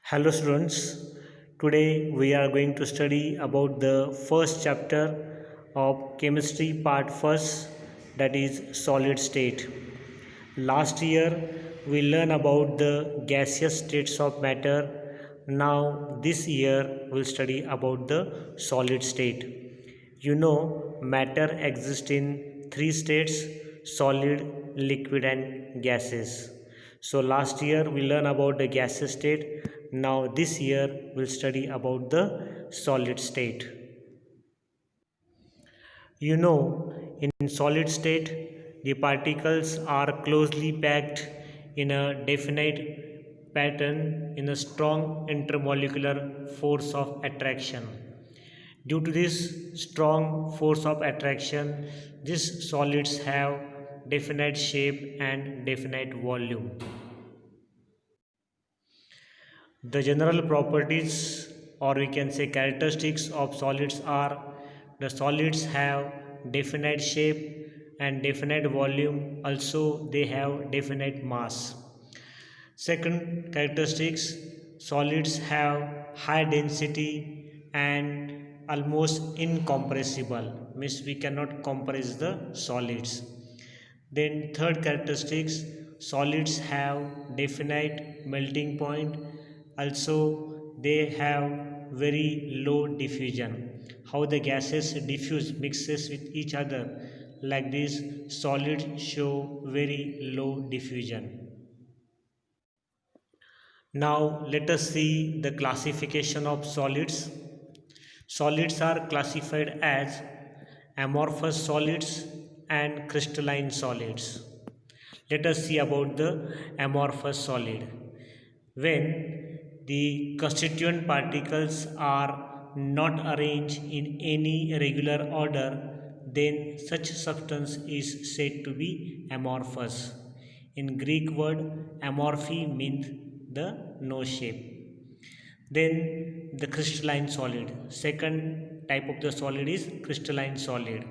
Hello students, today we are going to study about the first chapter of chemistry part first, that is solid state. Last year we learned about the gaseous states of matter. Now this year we'll study about the solid state. Matter exists in three states: solid, liquid and gases. So last year we learned about the gaseous state. Now this year we'll study about the solid state. In solid state, the particles are closely packed in a definite pattern in a strong intermolecular force of attraction. Due to this strong force of attraction, these solids have definite shape and definite volume. The general properties, or we can say characteristics, of solids are: the solids have definite shape and definite volume, also they have definite mass. Second characteristics: solids have high density and almost incompressible, means we cannot compress the solids. Then third characteristics: solids have definite melting point, also they have very low diffusion. How the gases diffuse mixes with each other, like this solids show very low diffusion. Now let us see the classification of solids. Solids are classified as amorphous solids and crystalline solids. Let us see about the amorphous solid. When the constituent particles are not arranged in any regular order, then such substance is said to be amorphous. In Greek word, amorphy means the no shape. Then the crystalline solid. Second type of the solid is crystalline solid.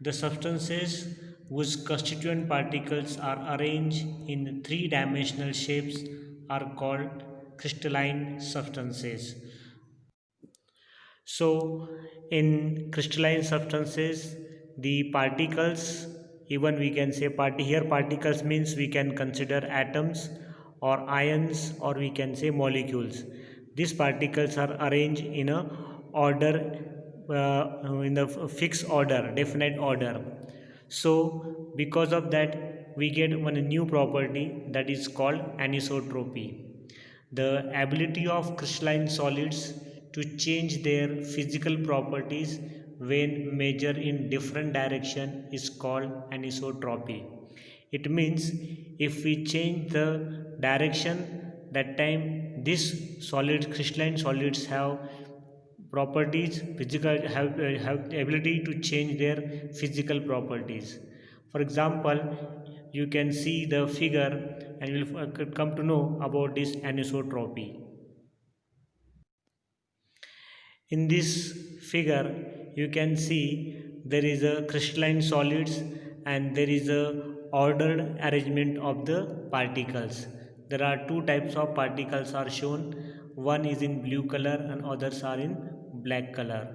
The substances whose constituent particles are arranged in three-dimensional shapes are called crystalline substances. So, in crystalline substances, the particles, even we can say here particles means we can consider atoms or ions, or we can say molecules. These particles are arranged in a order, in the fixed order, definite order. So because of that we get one new property, that is called anisotropy. The ability of crystalline solids to change their physical properties when measured in different direction is called anisotropy. It means if we change the direction, that time this solid crystalline solids have properties, have the ability to change their physical properties. For example, you can see the figure and you will come to know about this anisotropy. In this figure you can see there is a crystalline solids and there is a ordered arrangement of the particles. There are two types of particles are shown. One is in blue color and others are in black color.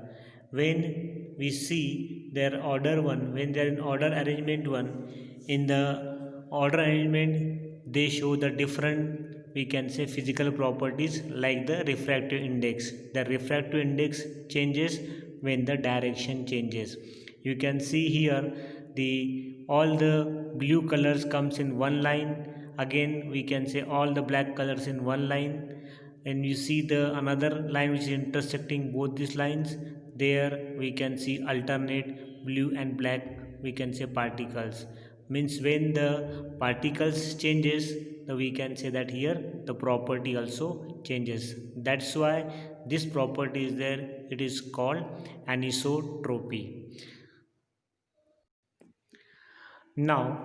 When we see their order one, when they are in order arrangement one, in the order arrangement they show the different, we can say, physical properties, like the refractive index. The refractive index changes when the direction changes. You can see here the all the blue colors comes in one line, again we can say all the black colors in one line, and you see the another line which is intersecting both these lines. There we can see alternate blue and black, we can say, particles. Means when the particles changes, we can say that here the property also changes. That's why this property is there, it is called anisotropy. Now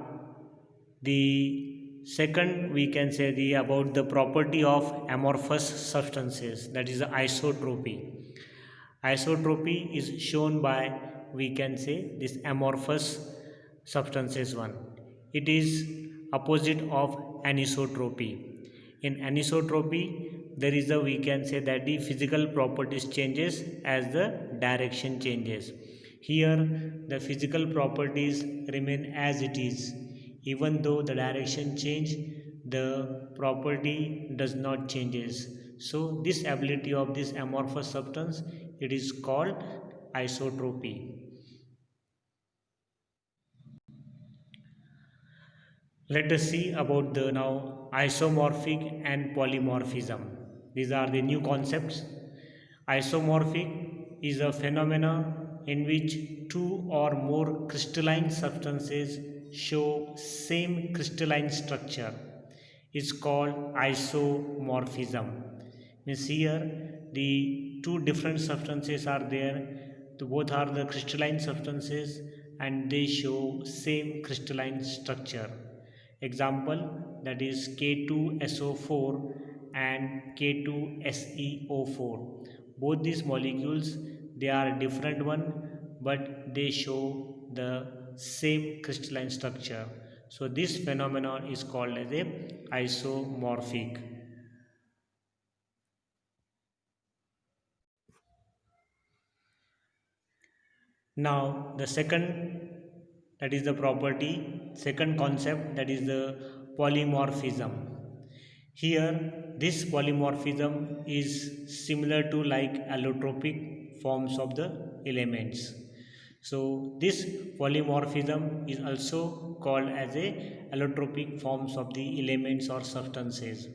the second, we can say, the about the property of amorphous substances, that is the isotropy. Isotropy is shown by, we can say, this amorphous substances one. It is opposite of anisotropy. In anisotropy there is a, we can say that the physical properties changes as the direction changes. Here the physical properties remain as it is. Even though the direction change, the property does not changes. So this ability of this amorphous substance, it is called isotropy. Let us see about the now isomorphic and polymorphism. These are the new concepts. Isomorphic is a phenomena in which two or more crystalline substances show same crystalline structure. It's called isomorphism. Means here the two different substances are there. Both are the crystalline substances and they show same crystalline structure. Example, that is K2SO4 and K2SeO4. Both these molecules, they are different one, but they show the same crystalline structure. So this phenomenon is called as a isomorphic. Now the second, that is the property, second concept, that is the polymorphism. Here this polymorphism is similar to like allotropic forms of the elements. So this polymorphism is also called as a allotropic forms of the elements or substances.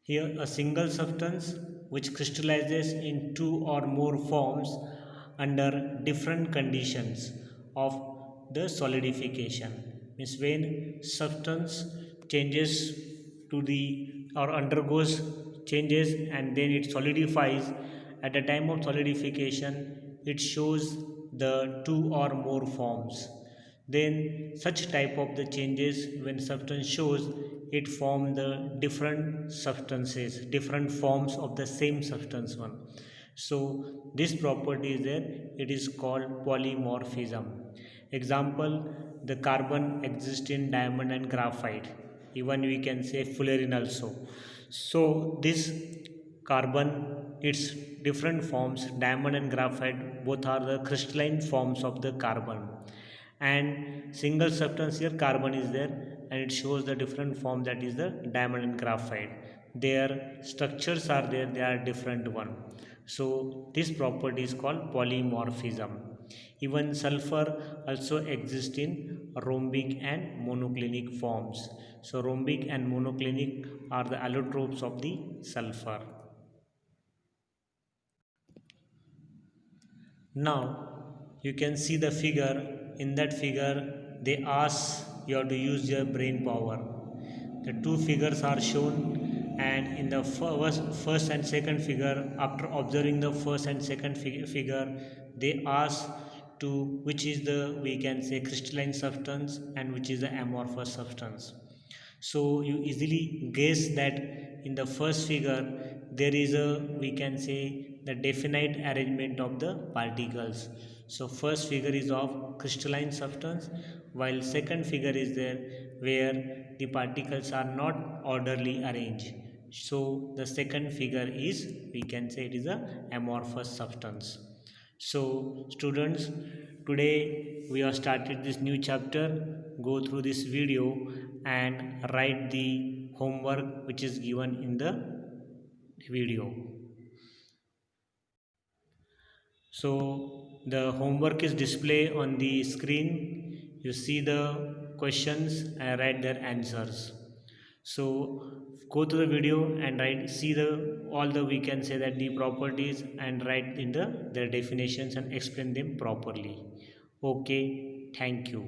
Here a single substance which crystallizes in two or more forms under different conditions of the solidification. Means when substance changes to the or undergoes changes and then it solidifies, at the time of solidification it shows the two or more forms. Then such type of the changes, when substance shows, it form the different substances, different forms of the same substance one. So this property is there, it is called polymorphism. Example, the carbon exists in diamond and graphite, even we can say fullerene also. So this carbon, its different forms, diamond and graphite both are the crystalline forms of the carbon, and single substance here carbon is there and it shows the different form, that is the diamond and graphite. Their structures are there, they are different one. So this property is called polymorphism. Even sulfur also exists in rhombic and monoclinic forms. So rhombic and monoclinic are the allotropes of the sulfur. Now you can see the figure. In that figure they ask you have to use your brain power. The two figures are shown, and in the first and second figure, after observing the first and second figure, they ask to which is the, we can say, crystalline substance and which is the amorphous substance. So you easily guess that in the first figure there is a, we can say, the definite arrangement of the particles. So first figure is of crystalline substance, while second figure is there where the particles are not orderly arranged. So the second figure is, we can say, it is a amorphous substance. So students, today we have started this new chapter. Go through this video and write the homework which is given in the video. So the homework is displayed on the screen. You see the questions and write their answers. So go to the video and write, see the all the, we can say that the properties, and write in the their definitions and explain them properly. Okay, thank you.